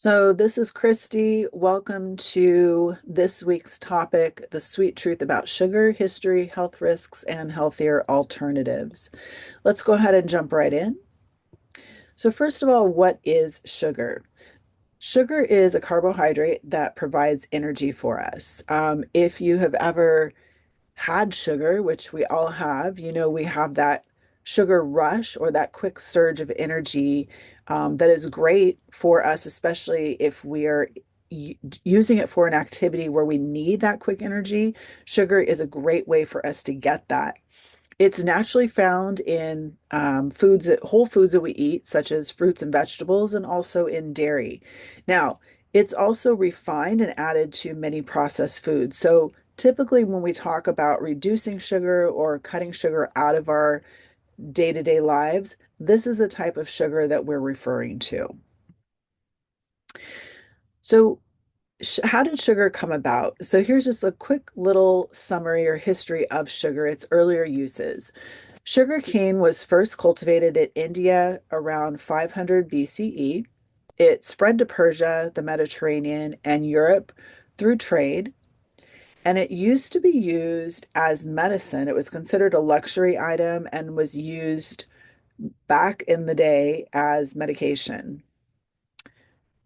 So, this is Christy. Welcome to this week's topic, The Sweet Truth About Sugar, History, Health Risks, and Healthier Alternatives. Let's go ahead and jump right in. So, first of all, what is sugar? Sugar is a carbohydrate that provides energy for us. If you have ever had sugar, which we all have, we have that sugar rush or that quick surge of energy that is great for us, especially if we are using it for an activity where we need that quick energy. Sugar is a great way for us to get that. It's naturally found in whole foods that we eat, such as fruits and vegetables, and also in dairy. Now, it's also refined and added to many processed foods. So, typically, when we talk about reducing sugar or cutting sugar out of our day-to-day lives, this is a type of sugar that we're referring to. So, how did sugar come about? So, here's just a quick little summary or history of sugar, its earlier uses. Sugarcane was first cultivated in India around 500 BCE. It spread to Persia, the Mediterranean, and Europe through trade. And it used to be used as medicine. It was considered a luxury item and was used back in the day as medication.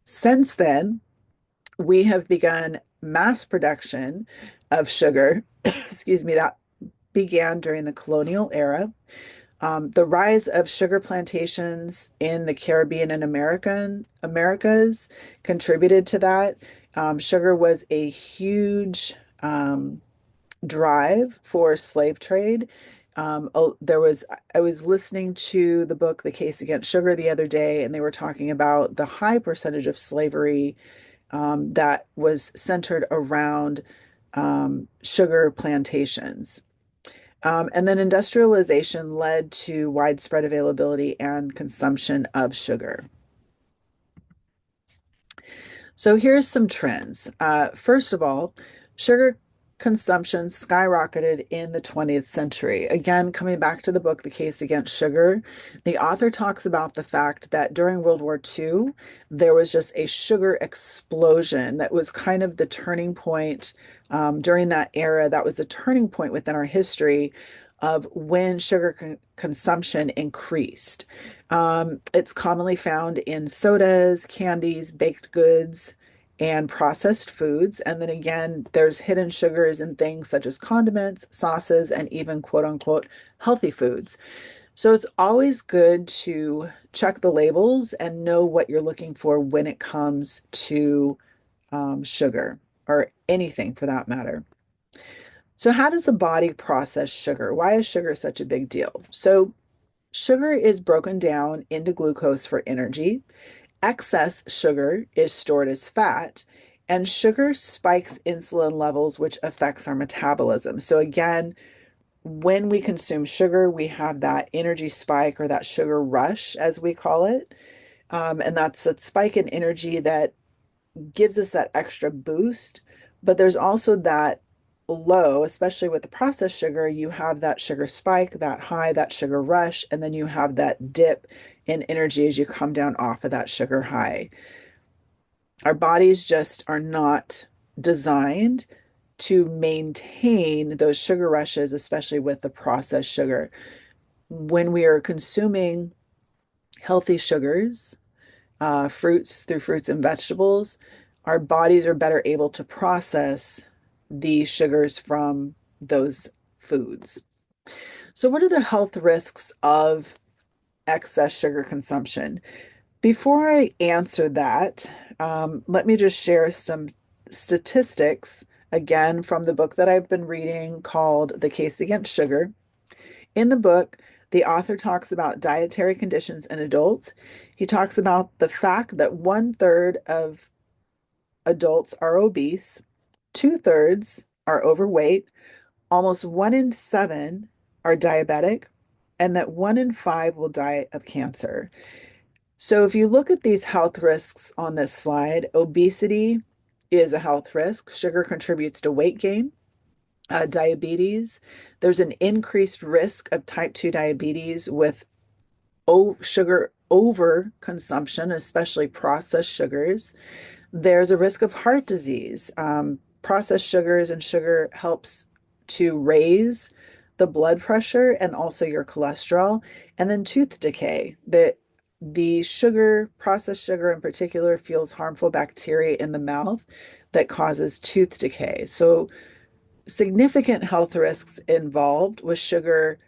Since then, we have begun mass production of sugar. Excuse me, that began during the colonial era. The rise of sugar plantations in the Caribbean and Americas contributed to that. Sugar was a huge drive for slave trade. I was listening to the book The Case Against Sugar the other day, and they were talking about the high percentage of slavery that was centered around sugar plantations. And then industrialization led to widespread availability and consumption of sugar. So here's some trends. First of all, sugar consumption skyrocketed in the 20th century. Again, coming back to the book, The Case Against Sugar, the author talks about the fact that during World War II, there was just a sugar explosion that was kind of the turning point during that era. That was a turning point within our history of when sugar consumption increased. It's commonly found in sodas, candies, baked goods, and processed foods. And then again, there's hidden sugars in things such as condiments, sauces, and even quote unquote healthy foods. So it's always good to check the labels and know what you're looking for when it comes to sugar or anything for that matter. So, how does the body process sugar? Why is sugar such a big deal? So, sugar is broken down into glucose for energy. Excess sugar is stored as fat, and sugar spikes insulin levels, which affects our metabolism. So, again, when we consume sugar, we have that energy spike or that sugar rush, as we call it. And that's that spike in energy that gives us that extra boost. But there's also that low, especially with the processed sugar, you have that sugar spike, that high, that sugar rush, and then you have that dip in energy as you come down off of that sugar high. Our bodies just are not designed to maintain those sugar rushes, especially with the processed sugar. When we are consuming healthy sugars, fruits and vegetables, our bodies are better able to process the sugars from those foods. So, what are the health risks of excess sugar consumption? Before I answer that, let me just share some statistics again from the book that I've been reading called The Case Against Sugar. In the book, the author talks about dietary conditions in adults. He talks about the fact that one-third of adults are obese, two-thirds are overweight, almost one in seven are diabetic, and that one in five will die of cancer. So, if you look at these health risks on this slide, obesity is a health risk. Sugar contributes to weight gain, diabetes. There's an increased risk of type 2 diabetes with sugar overconsumption, especially processed sugars, there's a risk of heart disease. Processed sugars and sugar helps to raise the blood pressure and also your cholesterol, and then tooth decay. The sugar, processed sugar in particular, fuels harmful bacteria in the mouth that causes tooth decay. So significant health risks involved with sugar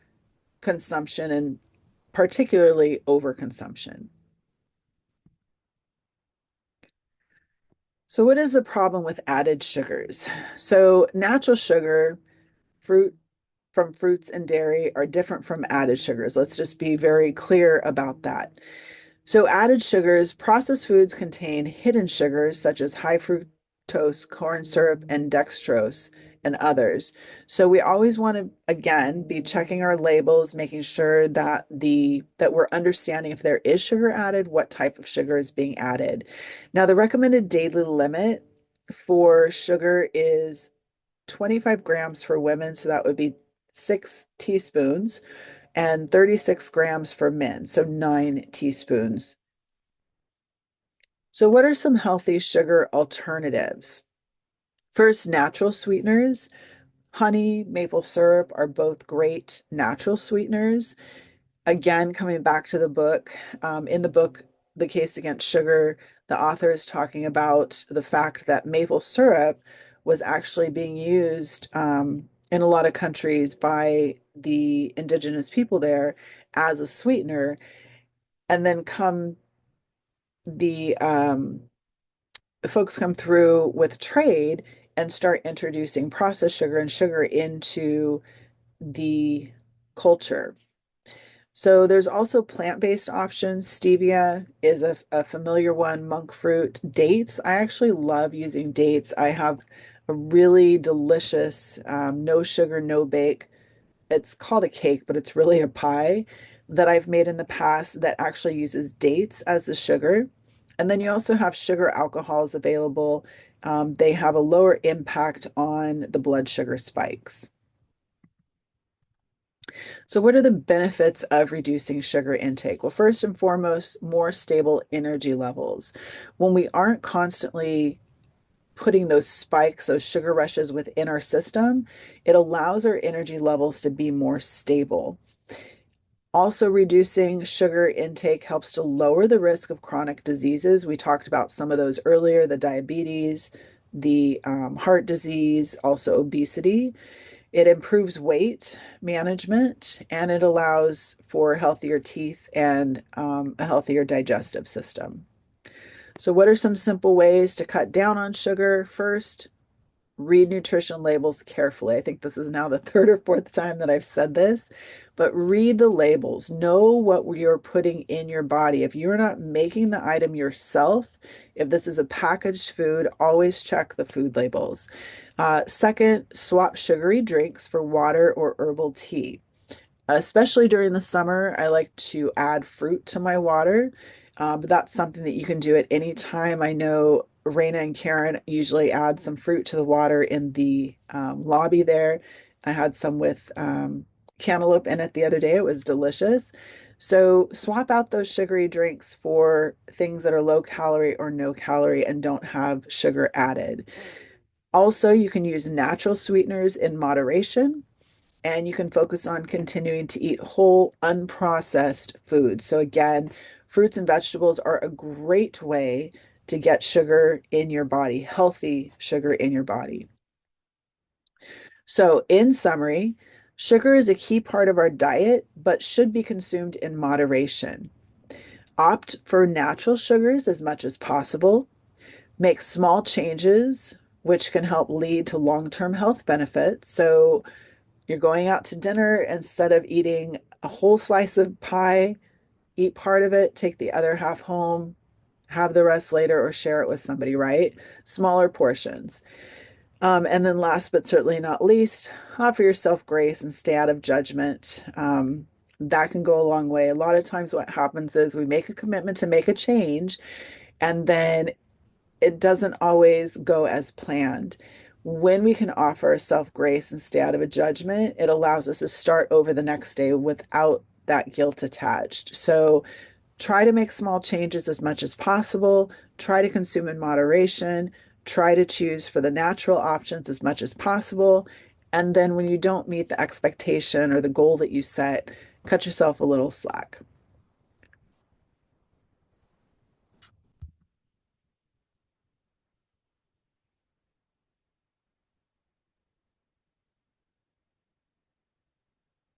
consumption and particularly overconsumption. So, what is the problem with added sugars? So, natural sugar, fruit from fruits and dairy are different from added sugars. Let's just be very clear about that. So, added sugars, processed foods contain hidden sugars such as high fructose corn syrup and dextrose and others. So, we always want to again be checking our labels, making sure that we're understanding if there is sugar added, what type of sugar is being added. Now, the recommended daily limit for sugar is 25 grams for women, so that would be 6 teaspoons, and 36 grams for men, so 9 teaspoons. So, what are some healthy sugar alternatives? First, natural sweeteners. Honey, maple syrup are both great natural sweeteners. Again, coming back to the book, in the book, The Case Against Sugar, the author is talking about the fact that maple syrup was actually being used in a lot of countries by the indigenous people there as a sweetener. And then the folks come through with trade and start introducing processed sugar and sugar into the culture. So there's also plant-based options. Stevia is a familiar one, monk fruit, dates. I actually love using dates. I have a really delicious, no sugar, no bake. It's called a cake, but it's really a pie that I've made in the past that actually uses dates as the sugar. And then you also have sugar alcohols available. They have a lower impact on the blood sugar spikes. So, what are the benefits of reducing sugar intake? Well, first and foremost, more stable energy levels. When we aren't constantly putting those spikes, those sugar rushes within our system, it allows our energy levels to be more stable. Also, reducing sugar intake helps to lower the risk of chronic diseases. We talked about some of those earlier, the diabetes, the heart disease, also obesity. It improves weight management and it allows for healthier teeth and a healthier digestive system. So, what are some simple ways to cut down on sugar? First, read nutrition labels carefully. I think this is now the third or fourth time that I've said this, but read the labels. Know what you're putting in your body. If you're not making the item yourself, if this is a packaged food, always check the food labels. Second, swap sugary drinks for water or herbal tea. Especially during the summer, I like to add fruit to my water, but that's something that you can do at any time. I know Raina and Karen usually add some fruit to the water in the lobby there. I had some with cantaloupe in it the other day. It was delicious. So swap out those sugary drinks for things that are low calorie or no calorie and don't have sugar added. Also, you can use natural sweeteners in moderation and you can focus on continuing to eat whole, unprocessed foods. So, again, fruits and vegetables are a great way to get sugar in your body, healthy sugar in your body. So, in summary, sugar is a key part of our diet, but should be consumed in moderation. Opt for natural sugars as much as possible. Make small changes, which can help lead to long-term health benefits. So, you're going out to dinner, instead of eating a whole slice of pie, eat part of it, take the other half home, have the rest later, or share it with somebody, right? Smaller portions. And then last but certainly not least, offer yourself grace and stay out of judgment. That can go a long way. A lot of times, what happens is we make a commitment to make a change, and then it doesn't always go as planned. When we can offer ourselves grace and stay out of a judgment, it allows us to start over the next day without that guilt attached. So Try to make small changes as much as possible. Try to consume in moderation. Try to choose for the natural options as much as possible. And then when you don't meet the expectation or the goal that you set, cut yourself a little slack.